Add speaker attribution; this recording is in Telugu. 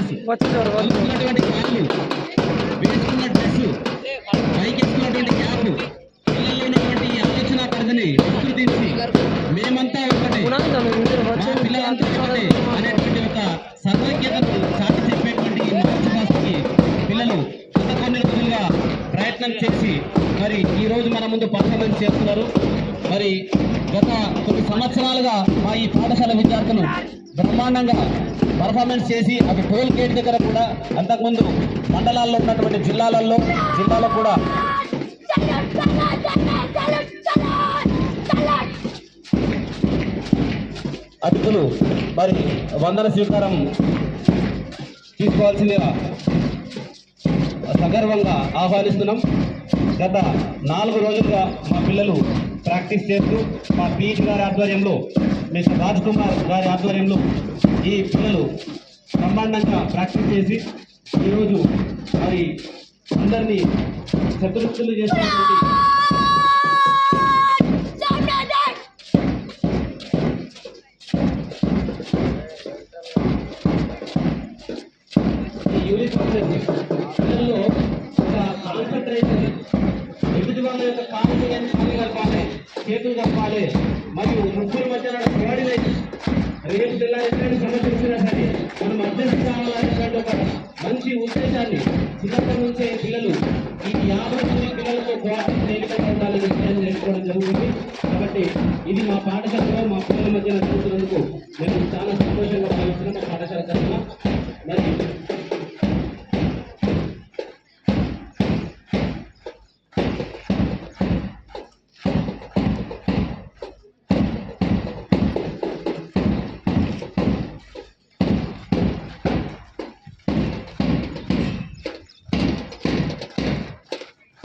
Speaker 1: డ్రెస్, కలుపుకున్నటువంటి కాళ్ళు, వేసుకున్న డ్రెస్, పైకి వేసుకున్నటువంటి క్యాప్, పిల్లల్లో ఉన్నటువంటి ఆలోచన పరిధిని విస్తృతించి మేమంతా ఒకటే, మా పిల్లలంతా ఒకటే అనేటువంటి ఒక సర్వైక్యతను చాటి చెప్పేటువంటి ఈ మార్చ్ పాస్ట్కి పిల్లలు గత కొన్ని రోజులుగా ప్రయత్నం చేసి మరి ఈ రోజు మన ముందు పర్ఫార్మెన్స్ చేస్తున్నారు. మరి గత కొన్ని సంవత్సరాలుగా మా ఈ పాఠశాల విద్యార్థులు బ్రహ్మాండంగా పర్ఫార్మెన్స్ చేసి అటు టోల్ గేట్ దగ్గర కూడా, అంతకుముందు మండలాల్లో ఉన్నటువంటి జిల్లాలో కూడా అతిథులు మరి వందన స్వీకారం తీసుకోవాల్సిందిగా సగర్వంగా ఆహ్వానిస్తున్నాం. గత 4 రోజులుగా మా పిల్లలు ప్రాక్టీస్ చేస్తూ మా పీహెచ్ గారి ఆధ్వర్యంలో, మిస్టర్ రాజ్ కుమార్ గారి ఆధ్వర్యంలో ఈ పిల్లలు బ్రహ్మాండంగా ప్రాక్టీస్ చేసి ఈరోజు మరి అందరినీ చతురస్తులు చేసినటువంటి పిల్లల్లో ఒక కాన్సన్ట్రేషన్, ఎదుటి వాళ్ళ యొక్క కాలు కలపాలి, చేతులు కలపాలి, మరియు ముగ్గురు మధ్య కోఆర్డినేషన్. రేపు పిల్లలు ఎట్లాంటి సమస్య వచ్చినా సరే మనం అడ్జస్ట్ కావాలనేటువంటి ఒక మంచి ఉద్దేశాన్ని చిన్నప్పటి నుంచే పిల్లలు ఈ 50 మంది పిల్లలతో కోఆర్డినేషన్ ఉండాలని విషయాన్ని నేర్చుకోవడం జరుగుతుంది. కాబట్టి ఇది మా పాఠశాలలో మా పిల్లల మధ్యన జరుగుతున్నందుకు మేము చాలా సంతోషంగా భావిస్తున్నాం. మా పాఠశాల తరఫున మరి